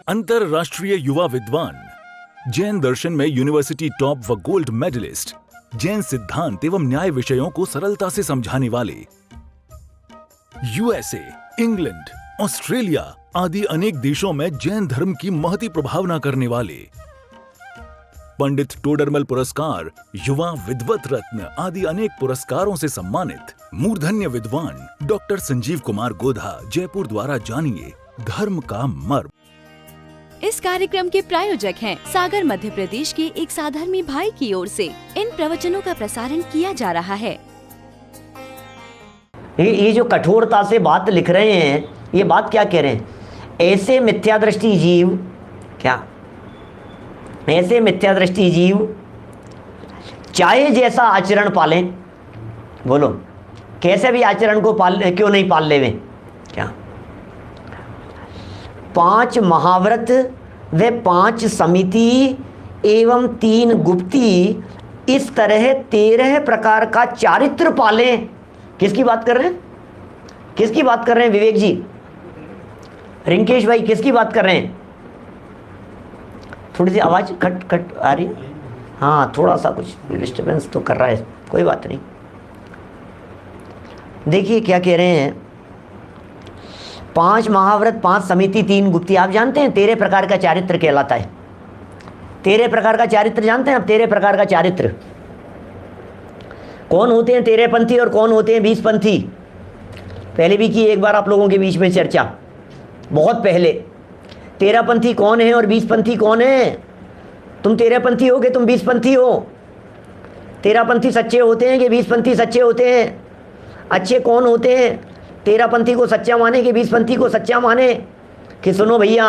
अंतरराष्ट्रीय युवा विद्वान, जैन दर्शन में यूनिवर्सिटी टॉप व गोल्ड मेडलिस्ट, जैन सिद्धांत एवं न्याय विषयों को सरलता से समझाने वाले, यूएसए, इंग्लैंड, ऑस्ट्रेलिया आदि अनेक देशों में जैन धर्म की महती प्रभावना करने वाले, पंडित टोडरमल पुरस्कार, युवा विद्वत रत्न आदि अनेक पुरस्कारों से सम्मानित मूर्धन्य विद्वान डॉक्टर संजीव कुमार गोधा जयपुर द्वारा जानिए धर्म का मर्म। इस कार्यक्रम के प्रायोजक हैं सागर मध्य प्रदेश के एक साधर्मी भाई की ओर से इन प्रवचनों का प्रसारण किया जा रहा है। ये जो कठोरता से बात लिख रहे हैं, ये बात क्या कह रहे हैं? ऐसे मिथ्या दृष्टि जीव, क्या ऐसे मिथ्या दृष्टि जीव चाहे जैसा आचरण पालें, बोलो कैसे भी आचरण को क्यों नहीं पाल ले वे, क्या 5 महाव्रत व 5 समिति एवं 3 गुप्ती, इस तरह 13 प्रकार का चारित्र पालें। किसकी बात कर रहे हैं? किसकी बात कर रहे हैं विवेक जी, रिंकेश भाई, किसकी बात कर रहे हैं? थोड़ी सी आवाज़ कट कट आ रही है। हाँ, थोड़ा सा कुछ डिस्टर्बेंस तो कर रहा है, कोई बात नहीं। देखिए क्या कह रहे हैं, 5 महाव्रत 5 समिति 3 गुप्ती। आप जानते हैं 13 प्रकार का चारित्र कहलाता है। 13 प्रकार का चारित्र जानते हैं आप? 13 प्रकार का चारित्र कौन होते हैं? 13 पंथी और कौन होते हैं 20 पंथी? पहले भी की एक बार आप लोगों के बीच में चर्चा, बहुत पहले। 13 पंथी कौन है और 20 पंथी कौन है? तुम 13 पंथी हो कि तुम 20 पंथी हो? 13 पंथी सच्चे होते हैं कि 20 पंथी सच्चे होते हैं? अच्छे कौन होते हैं? 13 पंथी को सच्चा माने कि 20 पंथी को सच्चा माने? कि सुनो भैया,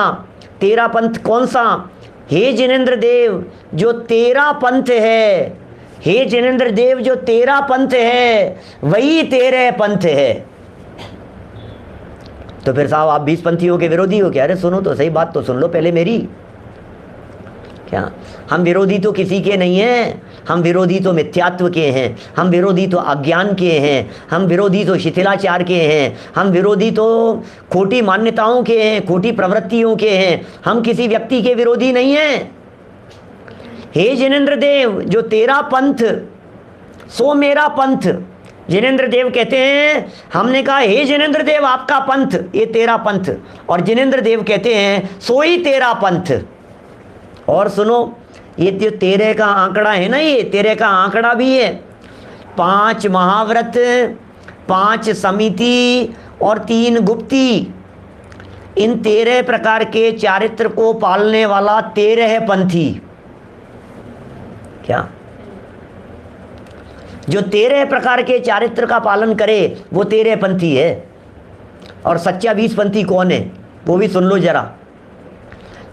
13 पंथ कौन सा? हे जिनेंद्र देव, जो 13 पंथ है, हे जिनेंद्र देव जो 13 पंथ है, वही 13 पंथ है। तो फिर साहब आप 20 पंथियों के विरोधी हो क्या? अरे सुनो तो सही, बात तो सुन लो पहले मेरी। क्या हम विरोधी तो किसी के नहीं हैं, हम विरोधी तो मिथ्यात्व के हैं, हम विरोधी तो अज्ञान के हैं, हम विरोधी तो शिथिलाचार के हैं, हम विरोधी तो खोटी मान्यताओं के हैं, खोटी प्रवृत्तियों के हैं। हम किसी व्यक्ति के विरोधी नहीं हैं। हे जिनेंद्र देव जो 13 पंथ सो मेरा पंथ। जिनेंद्र देव कहते हैं, हमने कहा हे जिनेंद्र देव आपका पंथ ये 13 पंथ, और जिनेंद्र देव कहते हैं सो ही 13 पंथ। और सुनो, ये जो 13 का आंकड़ा है ना, ये 13 का आंकड़ा भी है। 5 महाव्रत 5 समिति और 3 गुप्ती, इन 13 प्रकार के चारित्र को पालने वाला 13 पंथी। क्या जो 13 प्रकार के चारित्र का पालन करे वो 13 पंथी है। और सच्चा 20 पंथी कौन है वो भी सुन लो जरा।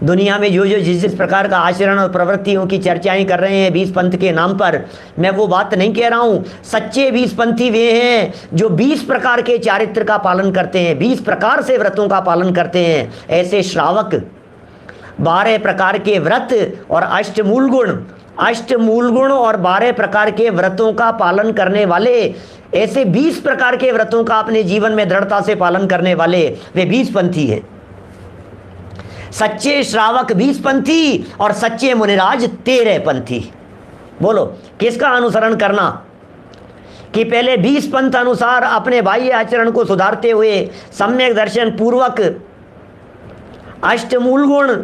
दुनिया में जो जिस प्रकार का आचरण और प्रवृत्तियों की चर्चाएं कर रहे हैं 20 पंथ के नाम पर, मैं वो बात नहीं कह रहा हूँ। सच्चे 20 पंथी वे हैं जो 20 प्रकार के चारित्र का पालन करते हैं, 20 प्रकार से व्रतों का पालन करते हैं। ऐसे श्रावक 12 प्रकार के व्रत और अष्टमूल गुण और 12 प्रकार के व्रतों का पालन करने वाले, ऐसे 20 प्रकार के व्रतों का अपने जीवन में दृढ़ता से पालन करने वाले वे 20 पंथी हैं। सच्चे श्रावक 20 पंथी और सच्चे मुनिराज 13 पंथी। बोलो किसका अनुसरण करना? कि पहले 20 पंथ अनुसार अपने बाह्य आचरण को सुधारते हुए सम्यक दर्शन पूर्वक अष्टमूल गुण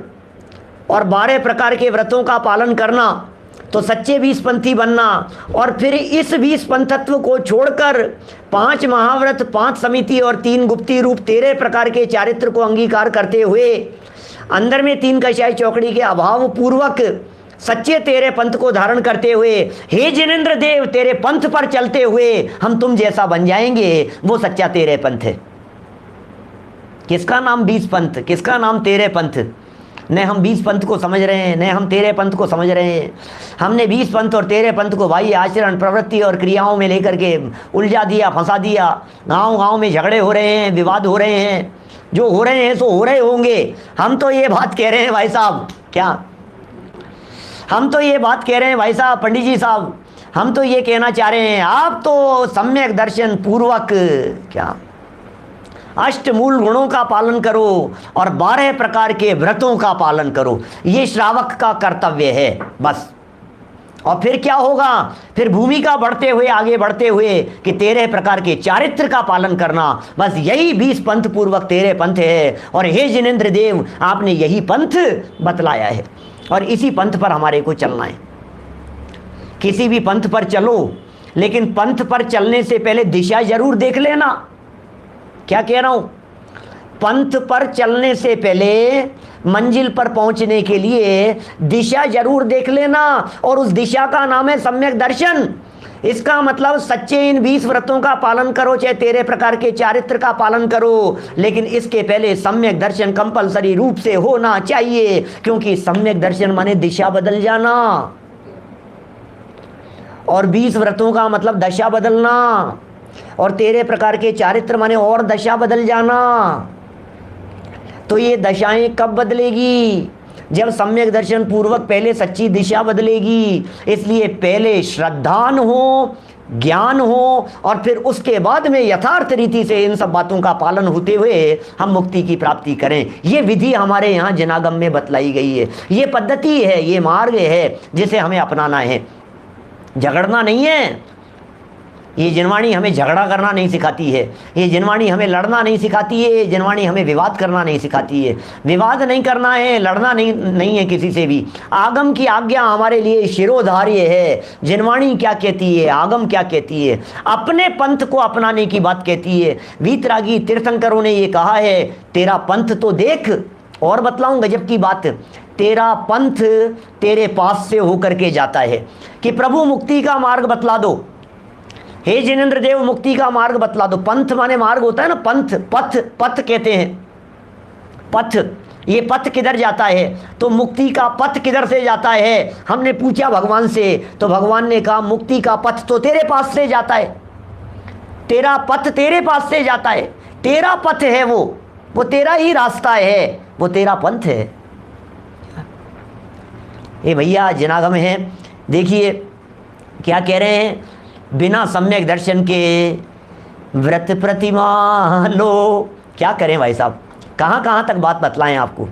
और 12 प्रकार के व्रतों का पालन करना, तो सच्चे 20 पंथी बनना। और फिर इस 20 पंथत्व को छोड़कर 5 महाव्रत 5 समिति और 3 गुप्ती रूप 13 प्रकार के चारित्र को अंगीकार करते हुए अंदर में 3 कषाय चौकड़ी के अभाव पूर्वक सच्चे 13 पंथ को धारण करते हुए, हे जिनेंद्र देव तेरे पंथ पर चलते हुए हम तुम जैसा बन जाएंगे, वो सच्चा 13 पंथ है। किसका नाम 20 पंथ, किसका नाम 13 पंथ? न हम 20 पंथ को समझ रहे हैं, न हम 13 पंथ को समझ रहे हैं। हमने 20 पंथ और 13 पंथ को भाई आचरण प्रवृत्ति और क्रियाओं में लेकर के उलझा दिया, फंसा दिया। गांव गांव में झगड़े हो रहे हैं, विवाद हो रहे हैं, जो हो रहे हैं सो हो रहे होंगे। हम तो ये बात कह रहे हैं भाई साहब, क्या हम तो ये बात कह रहे हैं भाई साहब, पंडित जी साहब, हम तो ये कहना चाह रहे हैं, आप तो सम्यक दर्शन पूर्वक क्या अष्टमूल गुणों का पालन करो और 12 प्रकार के व्रतों का पालन करो। ये श्रावक का कर्तव्य है बस। और फिर क्या होगा, फिर भूमिका बढ़ते हुए, आगे बढ़ते हुए कि 13 प्रकार के चारित्र का पालन करना, बस यही 20 पंथ पूर्वक 13 पंथ है। और हे जिनेंद्र देव, आपने यही पंथ बतलाया है और इसी पंथ पर हमारे को चलना है। किसी भी पंथ पर चलो, लेकिन पंथ पर चलने से पहले दिशा जरूर देख लेना। क्या कह रहा हूं, पंथ पर चलने से पहले मंजिल पर पहुंचने के लिए दिशा जरूर देख लेना, और उस दिशा का नाम है सम्यक दर्शन। इसका मतलब सच्चे इन 20 व्रतों का पालन करो, चाहे 13 प्रकार के चारित्र का पालन करो, लेकिन इसके पहले सम्यक दर्शन कंपलसरी रूप से होना चाहिए, क्योंकि सम्यक दर्शन माने दिशा बदल जाना, और 20 व्रतों का मतलब दशा बदलना, और 13 प्रकार के चारित्र माने और दशा बदल जाना। तो ये दशाएं कब बदलेगी, जब सम्यक दर्शन पूर्वक पहले सच्ची दिशा बदलेगी। इसलिए पहले श्रद्धान हो, ज्ञान हो, और फिर उसके बाद में यथार्थ रीति से इन सब बातों का पालन होते हुए हम मुक्ति की प्राप्ति करें। ये विधि हमारे यहाँ जनागम में बतलाई गई है, ये पद्धति है, ये मार्ग है जिसे हमें अपनाना है। झगड़ना नहीं है। ये जिनवाणी हमें झगड़ा करना नहीं सिखाती है, ये जिनवाणी हमें लड़ना नहीं सिखाती है, ये जिनवाणी हमें विवाद करना नहीं सिखाती है। विवाद नहीं करना है, लड़ना नहीं है किसी से भी। आगम की आज्ञा हमारे लिए शिरोधार्य है। जिनवाणी क्या कहती है, आगम क्या कहती है, अपने पंथ को अपनाने की बात कहती है। वीतरागी तीर्थंकरों ने ये कहा है, तेरा पंथ तो देख, और बतलाऊं गजब की बात, तेरा पंथ तेरे पास से होकर के जाता है कि प्रभु मुक्ति का मार्ग बतला दो, हे जिनेंद्र देव मुक्ति का मार्ग बतला दो। पंथ माने मार्ग होता है ना, पंथ, पथ, पथ कहते हैं, पथ। ये पथ किधर जाता है, तो मुक्ति का पथ किधर से जाता है। हमने पूछा भगवान से, तो भगवान ने कहा मुक्ति का पथ तो तेरे पास से जाता है, तेरा पथ तेरे पास से जाता है, तेरा पथ है वो तेरा ही रास्ता है, वो तेरा पंथ है। ये भैया जनागम है, देखिए क्या कह रहे हैं, बिना सम्यक दर्शन के व्रत प्रतिमा लो। क्या करें भाई साहब, कहाँ कहाँ तक बात बतलाएं आपको,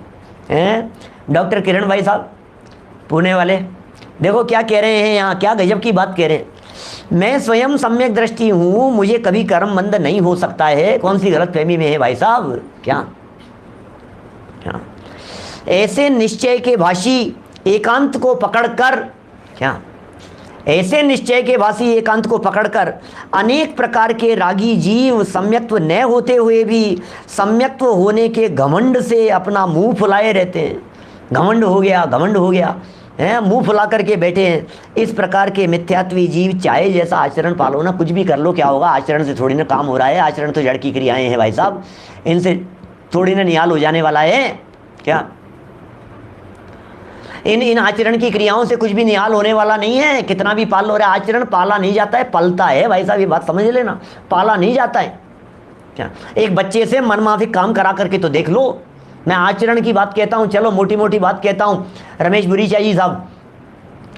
हैं डॉक्टर किरण भाई साहब पुणे वाले, देखो क्या कह रहे हैं यहाँ, क्या गजब की बात कह रहे हैं। मैं स्वयं सम्यक दृष्टि हूँ, मुझे कभी कर्म बंध नहीं हो सकता है। कौन सी गलत फहमी में है भाई साहब, क्या ऐसे निश्चय के भाषी एकांत को पकड़कर, क्या ऐसे निश्चय के भाषी एकांत को पकड़कर अनेक प्रकार के रागी जीव सम्यक्त्व न होते हुए भी सम्यक्त्व होने के घमंड से अपना मुंह फुलाए रहते हैं। घमंड हो गया, घमंड हो गया है, मुंह फुला करके बैठे हैं। इस प्रकार के मिथ्यात्वी जीव चाहे जैसा आचरण पालो ना, कुछ भी कर लो, क्या होगा, आचरण से थोड़ी ना काम हो रहा है। आचरण तो जड़ की क्रियाएं हैं भाई साहब, इनसे थोड़ी ना निहाल हो जाने वाला है। क्या इन आचरण की क्रियाओं से कुछ भी निहाल होने वाला नहीं है। कितना भी पाल लो रहा है, आचरण पाला नहीं जाता है, पलता है भाई साहब, ये बात समझ लेना, पाला नहीं जाता है। क्या एक बच्चे से मनमाफिक काम करा करके तो देख लो। मैं आचरण की बात कहता हूँ, चलो मोटी मोटी बात कहता हूँ, रमेश बुरीचा जी साहब,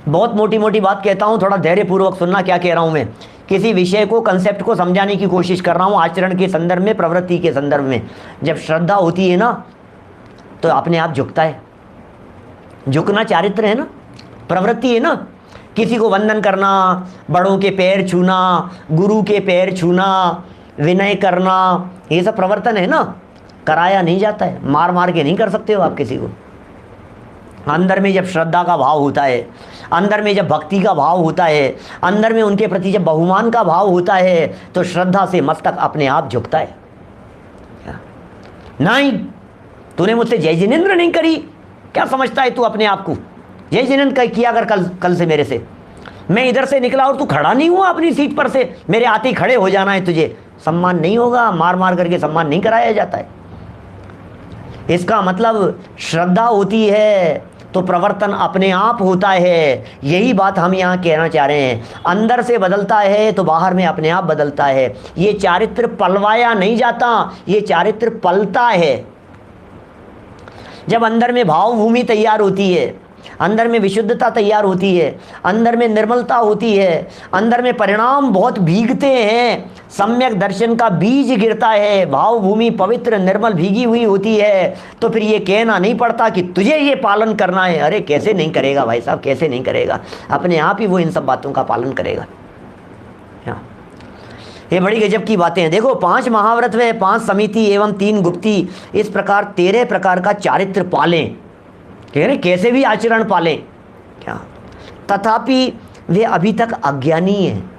बहुत मोटी मोटी बात कहता हूँ, थोड़ा धैर्यपूर्वक सुनना क्या कह रहा हूँ मैं। किसी विषय को, कंसेप्ट को समझाने की कोशिश कर रहा हूँ आचरण के संदर्भ में, प्रवृत्ति के संदर्भ में। जब श्रद्धा होती है ना तो अपने आप झुकता है। झुकना चारित्र है ना, प्रवृत्ति है ना। किसी को वंदन करना, बड़ों के पैर छूना, गुरु के पैर छूना, विनय करना, ये सब प्रवर्तन है ना। कराया नहीं जाता है, मार मार के नहीं कर सकते हो आप किसी को। अंदर में जब श्रद्धा का भाव होता है, अंदर में जब भक्ति का भाव होता है, अंदर में उनके प्रति जब बहुमान का भाव होता है, तो श्रद्धा से मस्तक अपने आप झुकता है। नहीं, तूने मुझसे जय जिनेंद्र नहीं करी, क्या समझता है तू अपने आप को। जय जिनेंद्र किया अगर कल से मेरे से, मैं इधर से निकला और तू खड़ा नहीं हुआ अपनी सीट पर से, मेरे आते ही खड़े हो जाना है तुझे, सम्मान नहीं होगा। मार मार करके सम्मान नहीं कराया जाता है। इसका मतलब श्रद्धा होती है तो प्रवर्तन अपने आप होता है। यही बात हम यहाँ कहना चाह रहे हैं। अंदर से बदलता है तो बाहर में अपने आप बदलता है। ये चारित्र पलवाया नहीं जाता, ये चारित्र पलता है। जब अंदर में भाव भूमि तैयार होती है अंदर में विशुद्धता तैयार होती है, अंदर में निर्मलता होती है, अंदर में परिणाम बहुत भीगते हैं, सम्यक दर्शन का बीज गिरता है, भाव भूमि पवित्र निर्मल भीगी हुई होती है। तो फिर ये कहना नहीं पड़ता कि तुझे ये पालन करना है। अरे कैसे नहीं करेगा भाई साहब, कैसे नहीं करेगा, अपने आप ही वो इन सब बातों का पालन करेगा। ये बड़ी गजब की बातें हैं। देखो 5 महाव्रत में 5 समिति एवं 3 गुप्ती, इस प्रकार 13 प्रकार का चारित्र पालें, कह रहे कैसे भी आचरण पालें क्या, तथापि वे अभी तक अज्ञानी हैं।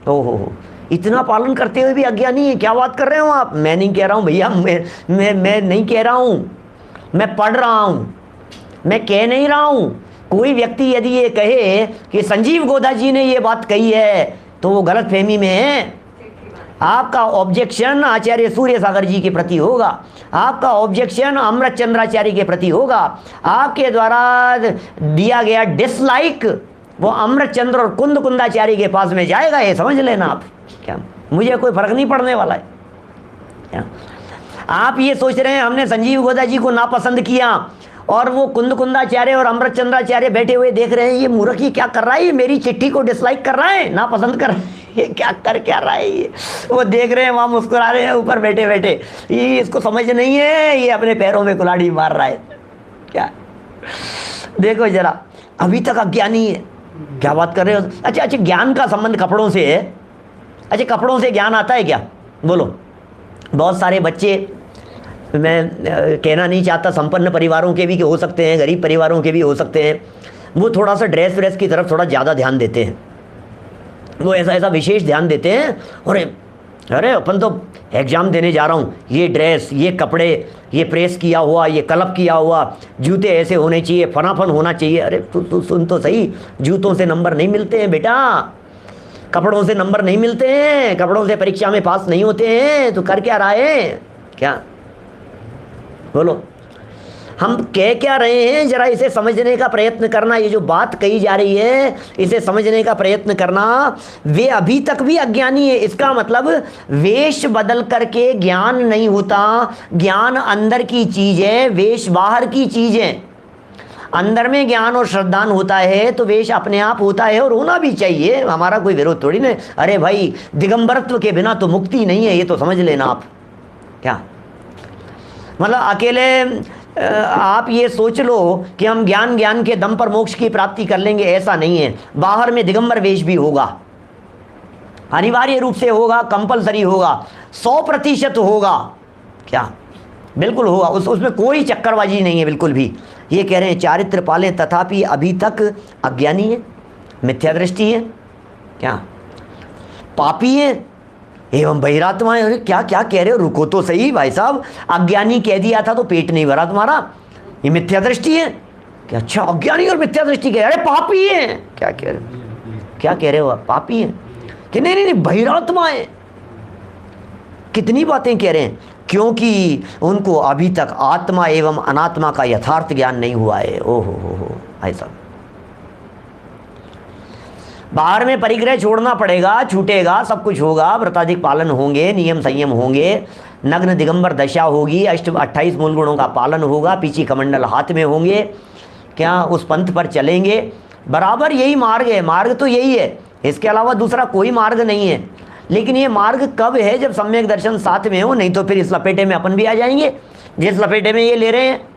ओहो, इतना पालन करते हुए भी अज्ञानी है, क्या बात कर रहे हो आप? मैं नहीं कह रहा हूँ भैया, मैं नहीं कह रहा हूँ, मैं पढ़ रहा हूँ, मैं कह नहीं रहा हूँ। कोई व्यक्ति यदि ये कहे कि संजीव गोदा जी ने ये बात कही है तो वो गलत फहमी में है। आपका ऑब्जेक्शन आचार्य सूर्य सागर जी के प्रति होगा, आपका ऑब्जेक्शन अमृत चंद्राचार्य के प्रति होगा, आपके द्वारा दिया गया डिसलाइक वो अमृत चंद्र और कुंद कुंदाचार्य के पास में जाएगा, ये समझ लेना आप। क्या मुझे कोई फर्क नहीं पड़ने वाला है क्या? आप ये सोच रहे हैं हमने संजीव गोदा जी को नापसंद किया और वो कुंद कुंदाचार्य और अमृत चंद्राचार्य बैठे हुए देख रहे हैं ये मूर्ख ये क्या कर रहा है, ये मेरी चिट्ठी को डिसलाइक कर रहा है, नापसंद कर रहा है, ये क्या रहा है ये। वो देख रहे हैं वहाँ मुस्कुरा रहे हैं ऊपर बैठे बैठे, ये इसको समझ नहीं है, ये अपने पैरों में कुल्हाड़ी मार रहा है क्या। देखो जरा, अभी तक अज्ञानी है, क्या बात कर रहे हो। अच्छा, ज्ञान का संबंध कपड़ों से है। अच्छा, कपड़ों से ज्ञान आता है क्या? बोलो। बहुत सारे बच्चे, मैं कहना नहीं चाहता, संपन्न परिवारों के भी हो सकते हैं, गरीब परिवारों के भी हो सकते हैं, वो थोड़ा सा ड्रेस व्रेस की तरफ थोड़ा ज़्यादा ध्यान देते हैं, वो ऐसा विशेष ध्यान देते हैं। अरे अपन तो एग्ज़ाम देने जा रहा हूँ, ये ड्रेस, ये कपड़े, ये प्रेस किया हुआ, ये कलप किया हुआ, जूते ऐसे होने चाहिए, फनाफन होना चाहिए। अरे तू सुन तो सही, जूतों से नंबर नहीं मिलते हैं बेटा, कपड़ों से नंबर नहीं मिलते हैं, कपड़ों से परीक्षा में पास नहीं होते हैं। तो कर क्या रहा है क्या? बोलो, हम कह क्या रहे हैं, जरा इसे समझने का प्रयत्न करना। ये जो बात कही जा रही है इसे समझने का प्रयत्न करना। वे अभी तक भी अज्ञानी है, इसका मतलब वेश बदल करके ज्ञान नहीं होता। ज्ञान अंदर की चीज है, वेश बाहर की चीज है। अंदर में ज्ञान और श्रद्धान होता है तो वेश अपने आप होता है और होना भी चाहिए, हमारा कोई विरोध थोड़ी नहीं। अरे भाई, दिगंबरत्व के बिना तो मुक्ति नहीं है, ये तो समझ लेना आप। क्या मतलब अकेले आप ये सोच लो कि हम ज्ञान के दम पर मोक्ष की प्राप्ति कर लेंगे, ऐसा नहीं है। बाहर में दिगंबर वेश भी होगा, अनिवार्य रूप से होगा, कंपलसरी होगा, 100% होगा। क्या बिल्कुल होगा, उसमें कोई चक्करबाजी नहीं है बिल्कुल भी। ये कह रहे हैं चारित्र पालें, तथापि अभी तक अज्ञानी है, मिथ्या दृष्टि है, क्या पापी है एवं बहिरात्मा है। क्या क्या कह रहे हो, रुको तो सही भाई साहब। अज्ञानी कह दिया था तो पेट नहीं भरा तुम्हारा, ये मिथ्या दृष्टि है क्या? अच्छा, अज्ञानी और मिथ्या दृष्टि कह रहे, अरे पापी है। क्या कह रहे हो, क्या कह रहे हो आप? पापी है कि नहीं बहिरात्मा है। कितनी बातें कह रहे हैं, क्योंकि उनको अभी तक आत्मा एवं अनात्मा का यथार्थ ज्ञान नहीं हुआ है। ओहो हो भाई साहब, बाहर में परिग्रह छोड़ना पड़ेगा, छूटेगा, सब कुछ होगा, व्रताधिक पालन होंगे, नियम संयम होंगे, नग्न दिगंबर दशा होगी, 28 मूल गुणों का पालन होगा, पीछी कमंडल हाथ में होंगे, क्या उस पंथ पर चलेंगे। बराबर यही मार्ग है, मार्ग तो यही है, इसके अलावा दूसरा कोई मार्ग नहीं है। लेकिन ये मार्ग कब है? जब सम्यक दर्शन साथ में हो, नहीं तो फिर इस लपेटे में अपन भी आ जाएंगे जिस लपेटे में ये ले रहे हैं।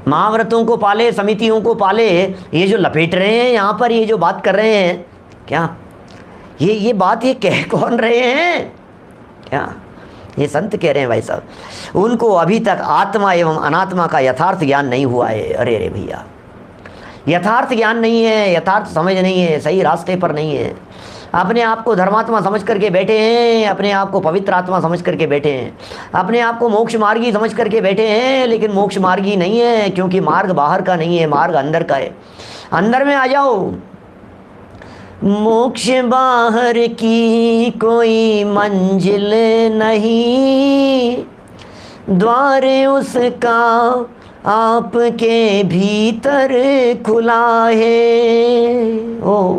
महाव्रतों को पाले, समितियों को पाले, ये जो लपेट रहे हैं यहाँ पर, ये जो बात कर रहे हैं, क्या ये बात ये कह कौन रहे हैं? क्या ये संत कह रहे हैं भाई साहब, उनको अभी तक आत्मा एवं अनात्मा का यथार्थ ज्ञान नहीं हुआ है। अरे अरे भैया, यथार्थ ज्ञान नहीं है, यथार्थ समझ नहीं है, सही रास्ते पर नहीं है। अपने आप को धर्मात्मा समझ करके बैठे हैं, अपने आप को पवित्र आत्मा समझ करके बैठे हैं, अपने आप को मोक्ष मार्गी समझ करके बैठे हैं, लेकिन मोक्ष मार्गी नहीं है, क्योंकि मार्ग बाहर का नहीं है, मार्ग अंदर का है। अंदर में आ जाओ। मोक्ष बाहर की कोई मंजिल नहीं, द्वार उसका आपके भीतर खुला है। ओ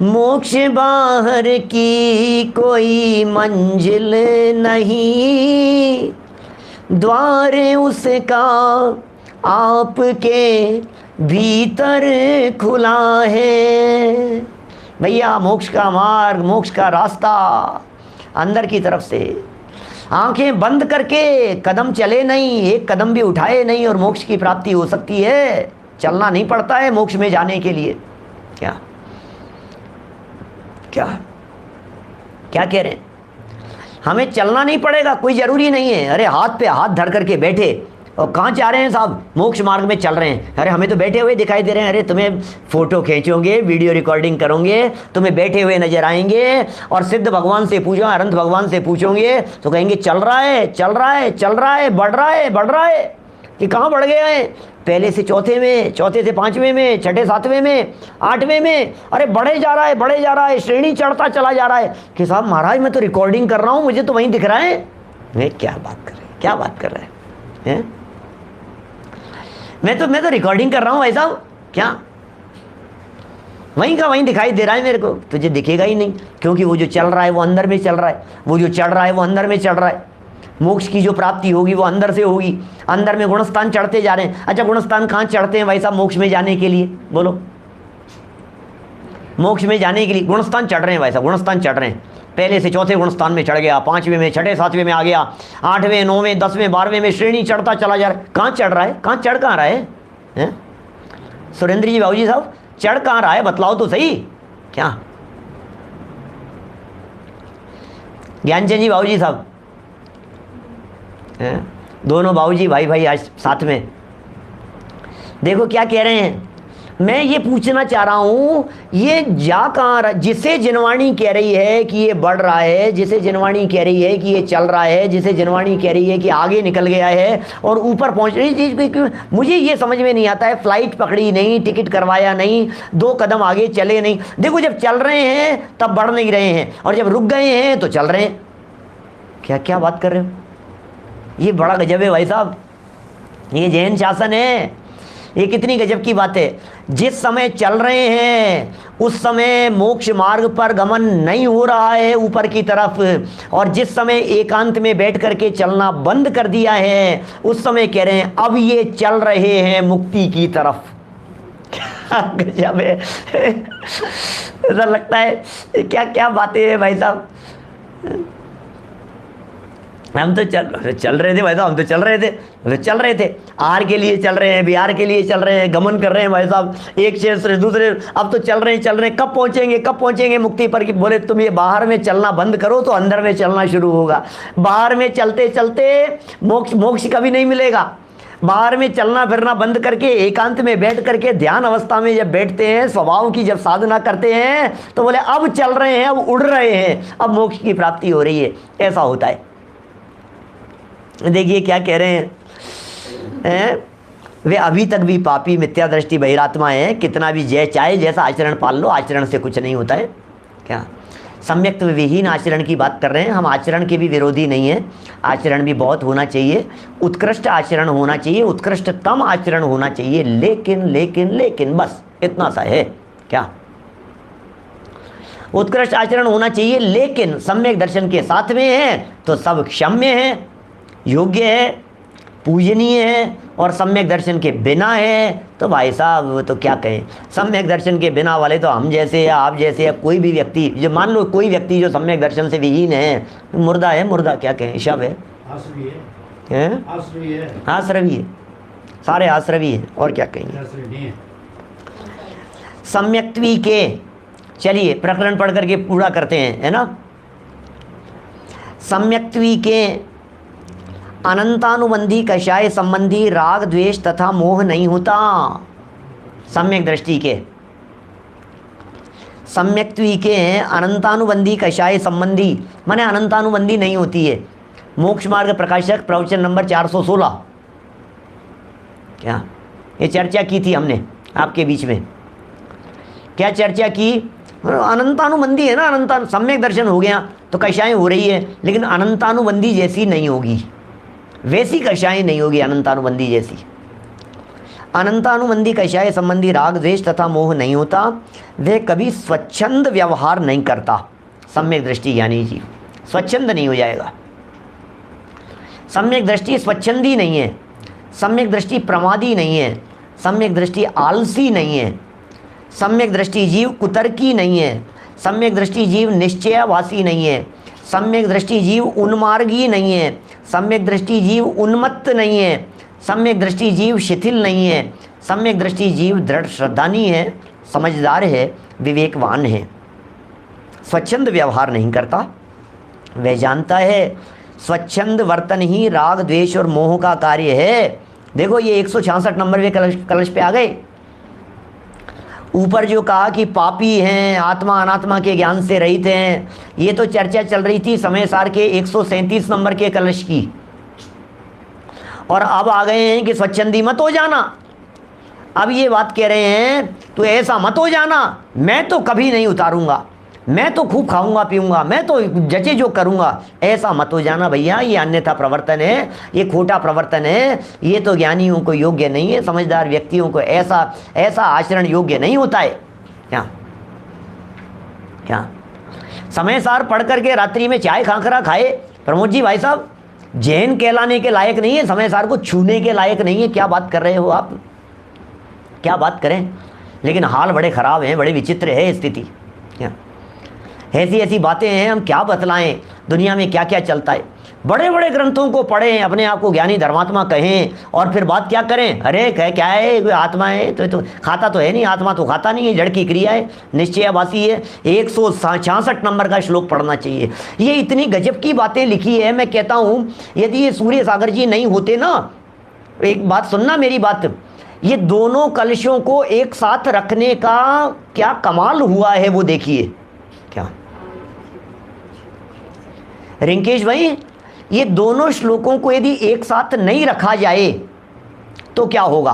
मोक्ष बाहर की कोई मंजिल नहीं, द्वार उसका आपके भीतर खुला है। भैया मोक्ष का मार्ग, मोक्ष का रास्ता अंदर की तरफ से। आंखें बंद करके कदम चले नहीं, एक कदम भी उठाए नहीं और मोक्ष की प्राप्ति हो सकती है। चलना नहीं पड़ता है मोक्ष में जाने के लिए। क्या क्या क्या कह रहे हैं? हमें चलना नहीं पड़ेगा, कोई जरूरी नहीं है। अरे हाथ पे हाथ धर करके बैठे और कहाँ जा रहे हैं साहब? मोक्ष मार्ग में चल रहे हैं। अरे हमें तो बैठे हुए दिखाई दे रहे हैं। अरे तुम्हें फोटो खींचोगे, वीडियो रिकॉर्डिंग करोगे, तुम्हें बैठे हुए नजर आएंगे और सिद्ध भगवान से पूछो, अनंत भगवान से पूछोगे तो कहेंगे चल रहा है, चल रहा है, चल रहा है, बढ़ रहा है, बढ़ रहा है। कि कहाँ बढ़ गए हैं? पहले से चौथे में, चौथे से पांचवें में, छठे सातवें में, आठवें में। अरे बढ़े जा रहा है, बढ़े जा रहा है, श्रेणी चढ़ता चला जा रहा है। कि साहब महाराज मैं तो रिकॉर्डिंग कर रहा हूँ, मुझे तो वहीं दिख रहा है। मैं क्या बात कर रहे हैं, क्या बात कर रहे हैं? मैं तो रिकॉर्डिंग कर रहा हूँ भाई साहब। क्या वहीं का वहीं दिखाई दे रहा है मेरे को? तुझे दिखेगा ही नहीं, क्योंकि वो जो चल रहा है वो अंदर में चल रहा है, वो जो चढ़ रहा है वो अंदर में चढ़ रहा है। मोक्ष की जो प्राप्ति होगी वो अंदर से होगी। अंदर में गुणस्थान चढ़ते जा रहे हैं। अच्छा गुणस्थान कहाँ चढ़ते हैं भाई साहब मोक्ष में जाने के लिए? बोलो। मोक्ष में जाने के लिए गुणस्थान चढ़ रहे हैं भाई साहब, गुणस्थान चढ़ रहे हैं। पहले से चौथे गुणस्थान में चढ़ गया, पांचवें में, छठे सातवें में आ गया, आठवें, नौवें, 10वें, 12वें में श्रेणी चढ़ता चला जा रहा है। कहाँ चढ़ रहा है? कहाँ चढ़ कहाँ रहा है? सुरेंद्र जी बाबू जी साहब चढ़ कहाँ रहा है? बतलाओ तो सही। क्या ज्ञानचंद जी बाबू जी साहब, दोनों बाबूजी भाई भाई आज साथ में। देखो क्या कह रहे हैं। मैं ये पूछना चाह रहा हूं, ये जा कहाँ रहा? जिसे जिनवाणी कह रही है कि ये बढ़ रहा है, जिसे जिनवाणी कह रही है कि ये चल रहा है, जिसे जिनवाणी कह रही है कि आगे निकल गया है और ऊपर पहुंच रही चीज। मुझे ये समझ में नहीं आता है। फ्लाइट पकड़ी नहीं, टिकट करवाया नहीं, 2 कदम आगे चले नहीं। देखो जब चल रहे हैं तब बढ़ नहीं रहे हैं, और जब रुक गए हैं तो चल रहे हैं। क्या क्या बात कर रहे हो? ये बड़ा गजब है भाई साहब, ये जैन शासन है। ये कितनी गजब की बात है। जिस समय चल रहे हैं उस समय मोक्ष मार्ग पर गमन नहीं हो रहा है ऊपर की तरफ, और जिस समय एकांत में बैठ करके चलना बंद कर दिया है उस समय कह रहे हैं अब ये चल रहे हैं मुक्ति की तरफ। क्या गजब है। ऐसा लगता है क्या क्या बातें हैं भाई साहब। हम तो चल रहे थे भाई साहब, हम तो चल रहे थे आर के लिए चल रहे हैं, बिहार के लिए चल रहे हैं, गमन कर रहे हैं भाई साहब, एक शहर से दूसरे। अब तो चल रहे हैं। कब पहुंचेंगे मुक्ति पर? कि बोले तुम ये बाहर में चलना बंद करो तो अंदर में चलना शुरू होगा। बाहर में चलते चलते मोक्ष कभी नहीं मिलेगा। बाहर में चलना फिरना बंद करके एकांत में बैठ करके ध्यान अवस्था में जब बैठते हैं, स्वभाव की जब साधना करते हैं तो बोले अब चल रहे हैं, अब उड़ रहे हैं, अब मोक्ष की प्राप्ति हो रही है। ऐसा होता है। देखिए क्या कह रहे हैं। वे अभी तक भी पापी, मिथ्या दृष्टि, बहिरात्मा हैं। कितना भी चाहे जैसा आचरण पाल लो, आचरण से कुछ नहीं होता है। क्या सम्यक विहीन आचरण की बात कर रहे हैं हम। आचरण के भी विरोधी नहीं है, आचरण भी बहुत होना चाहिए, उत्कृष्ट आचरण होना चाहिए, उत्कृष्टतम आचरण होना चाहिए। लेकिन बस इतना सा है। क्या उत्कृष्ट आचरण होना चाहिए, लेकिन सम्यक दर्शन के साथ में है तो सब क्षम्य है, योग्य है, पूजनीय है। और सम्यक दर्शन के बिना है तो भाई साहब वो तो क्या कहें। सम्यक दर्शन के बिना वाले तो हम जैसे या आप जैसे या कोई भी व्यक्ति, जो मान लो कोई व्यक्ति जो सम्यक दर्शन से विहीन है, मुर्दा है, मुर्दा क्या कहें, शव है, आश्रवी है, सारे आश्रवी हैं, और क्या कहेंगे। सम्यक्त्वी के, चलिए प्रकरण पढ़ करके पूरा करते हैं, है ना। सम्यक्त्वी के अनंतानुबंधी कषाय संबंधी राग द्वेष तथा मोह नहीं होता। सम्यक दृष्टि के, सम्यक्त्वी के अनंतानुबंधी कषाय संबंधी माने अनंतानुबंधी नहीं होती है। मोक्ष मार्ग प्रकाशक प्रवचन नंबर 416। क्या ये चर्चा की थी हमने आपके बीच में? क्या चर्चा की? अनंतानुबंधी है ना, अनंत सम्यक दर्शन हो गया तो कषाय हो रही है, लेकिन अनंतानुबंधी जैसी नहीं होगी, वैसी कषाय नहीं होगी अनंतानुबंधी जैसी। अनंतानुबंधी कषाय संबंधी राग द्वेष तथा मोह नहीं होता। वह कभी स्वच्छंद व्यवहार नहीं करता। सम्यक दृष्टि ज्ञानी जी स्वच्छंद नहीं हो जाएगा। सम्यक दृष्टि स्वच्छंदी नहीं है, सम्यक दृष्टि प्रमादी नहीं है, सम्यक दृष्टि आलसी नहीं है, सम्यक दृष्टि जीव कुतर्की नहीं है, सम्यक दृष्टि जीव निश्चयवासी नहीं है, सम्यक दृष्टि जीव उन्मार्गी नहीं है, सम्यक दृष्टि जीव उन्मत्त नहीं है, सम्यक दृष्टि जीव शिथिल नहीं है, सम्यक दृष्टि जीव दृढ़ श्रद्धानी है, समझदार है, विवेकवान है, स्वच्छंद व्यवहार नहीं करता। वह जानता है स्वच्छंद वर्तन ही राग द्वेष और मोह का कार्य है। देखो ये 166 नंबर वे कलश पे आ गए। ऊपर जो कहा कि पापी हैं, आत्मा अनात्मा के ज्ञान से रहित हैं, ये तो चर्चा चल रही थी समय सार के 137 नंबर के कलश की, और अब आ गए हैं कि स्वच्छंदी मत हो जाना। अब ये बात कह रहे हैं तो ऐसा मत हो जाना, मैं तो कभी नहीं उतारूंगा, मैं तो खूब खाऊंगा पीऊंगा, मैं तो जचे जो करूंगा, ऐसा मत हो जाना भैया। ये अन्यथा प्रवर्तन है, ये खोटा प्रवर्तन है, ये तो ज्ञानियों को योग्य नहीं है, समझदार व्यक्तियों को ऐसा आचरण योग्य नहीं होता है। क्या समय सार पढ़ करके रात्रि में चाय खाखरा खाए प्रमोद जी भाई साहब, जैन कहलाने के लायक नहीं है, समय सार को छूने के लायक नहीं है। क्या बात कर रहे हो आप, क्या बात करें। लेकिन हाल बड़े खराब हैं, बड़े विचित्र है स्थिति। ऐसी ऐसी बातें हैं, हम क्या बतलाएं, दुनिया में क्या क्या चलता है। बड़े बड़े ग्रंथों को पढ़ें, अपने आप को ज्ञानी धर्मात्मा कहें, और फिर बात क्या करें, अरे क्या है, कोई आत्मा है तो खाता तो है नहीं, आत्मा तो खाता नहीं है, जड़ की क्रिया है, निश्चयवासी है। 166 नंबर का श्लोक पढ़ना चाहिए। ये इतनी गजब की बातें लिखी है। मैं कहता हूँ यदि ये सूर्य सागर जी नहीं होते ना, एक बात सुनना मेरी बात, ये दोनों कलशों को एक साथ रखने का क्या कमाल हुआ है वो देखिए। क्या रिंकेश भाई, ये दोनों श्लोकों को यदि एक साथ नहीं रखा जाए तो क्या होगा।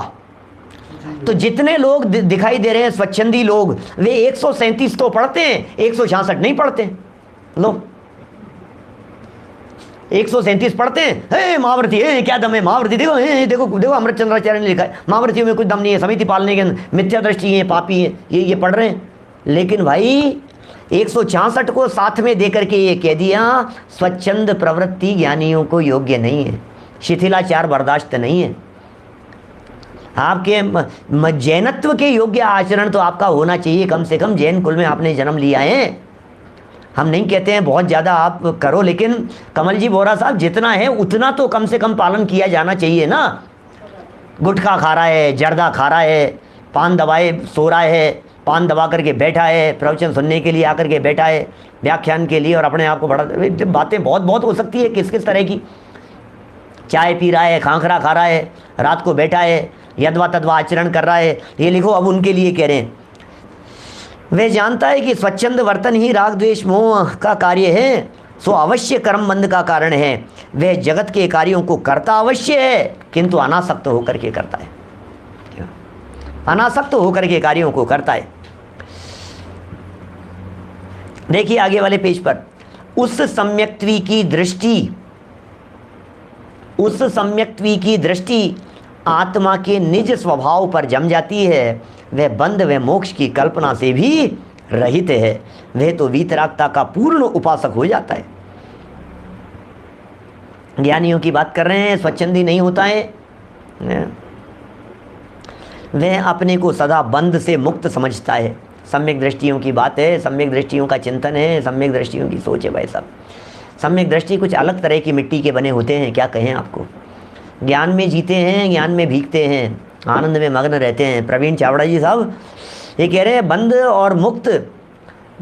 तो जितने लोग दिखाई दे रहे हैं स्वच्छंदी लोग, वे 137 तो पढ़ते हैं, 166 नहीं पढ़ते। लो 137 पढ़ते हैं, हे महाव्रती, क्या दम है महाव्रती, देखो देखो देखो अमृत चंद्राचार्य ने लिखा है महाव्रतियों में कुछ दम नहीं है, समिति पालने के मिथ्या दृष्टि है, पापी है, ये पढ़ रहे हैं। लेकिन भाई 166 को साथ में देकर के ये कह दिया स्वच्छंद प्रवृत्ति ज्ञानियों को योग्य नहीं है, शिथिलाचार बर्दाश्त नहीं है। आपके जैनत्व के योग्य आचरण तो आपका होना चाहिए, कम से कम जैन कुल में आपने जन्म लिया है। हम नहीं कहते हैं बहुत ज़्यादा आप करो, लेकिन कमल जी बोरा साहब जितना है उतना तो कम से कम पालन किया जाना चाहिए ना। गुटखा खा रहा है, जर्दा खा रहा है, पान दबाए सो रहा है, पान दबा करके बैठा है, प्रवचन सुनने के लिए आकर के बैठा है, व्याख्यान के लिए, और अपने आप को बड़ा, बातें बहुत बहुत हो सकती है किस किस तरह की। चाय पी रहा है, खाखरा खा रहा है, रात को बैठा है, यदवा तदवा आचरण कर रहा है। ये लिखो अब उनके लिए कह रहे हैं। वह जानता है कि स्वच्छंद वर्तन ही राग द्वेष मोह का कार्य है, सो अवश्य कर्म बंध का कारण है। वह जगत के कार्यों को करता अवश्य है, किंतु अनासक्त होकर के करता है, अनासक्त होकर के कार्यों को करता है। देखिए आगे वाले पेज पर, उस सम्यक्त्वी की दृष्टि, उस सम्यक्त्वी की दृष्टि आत्मा के निज स्वभाव पर जम जाती है। वह बंध व मोक्ष की कल्पना से भी रहित है, वह तो वीतरागता का पूर्ण उपासक हो जाता है। ज्ञानियों की बात कर रहे हैं, स्वच्छंदी नहीं होता है, वह अपने को सदा बंध से मुक्त समझता है। सम्यक दृष्टियों की बात है, सम्यक दृष्टियों का चिंतन है, सम्यक दृष्टियों की सोच है भाई साहब। सम्यक दृष्टि कुछ अलग तरह की मिट्टी के बने होते हैं, क्या कहें आपको। ज्ञान में जीते हैं, ज्ञान में भीगते हैं, आनंद में मग्न रहते हैं। प्रवीण चावड़ा जी साहब ये कह रहे हैं बंध और मुक्त,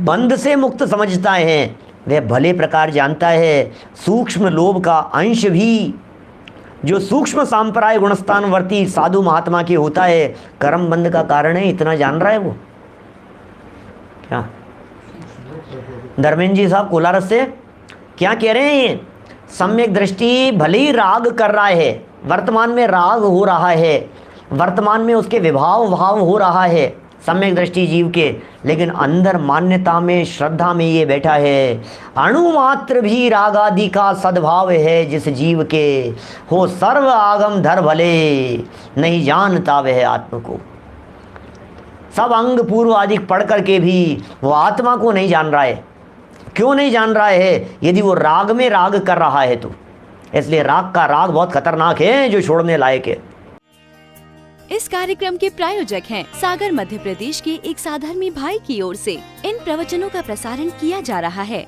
बंध से मुक्त समझता है, वह भले प्रकार जानता है सूक्ष्म लोभ का अंश भी जो सूक्ष्म सांप्राय गुणस्थानवर्ती साधु महात्मा के होता है कर्म बंध का कारण है, इतना जान रहा है वो। क्या धर्मेंद्र जी साहब कोलारस से क्या कह रहे हैं, ये सम्यक दृष्टि भले ही राग कर रहा है, वर्तमान में राग हो रहा है, वर्तमान में उसके विभाव भाव हो रहा है सम्यक दृष्टि जीव के, लेकिन अंदर मान्यता में श्रद्धा में ये बैठा है। अणुमात्र भी रागादि का सद्भाव है जिस जीव के, हो सर्व आगम धर भले नहीं जानता वह आत्म को। सब अंग पूर्व आदि पढ़ करके भी वो आत्मा को नहीं जान रहा है। क्यों नहीं जान रहा है? यदि वो राग में राग कर रहा है तो इसलिए राग का राग बहुत खतरनाक है जो छोड़ने लायक है। इस कार्यक्रम के प्रायोजक हैं सागर मध्य प्रदेश के एक साधर्मी भाई की ओर से इन प्रवचनों का प्रसारण किया जा रहा है।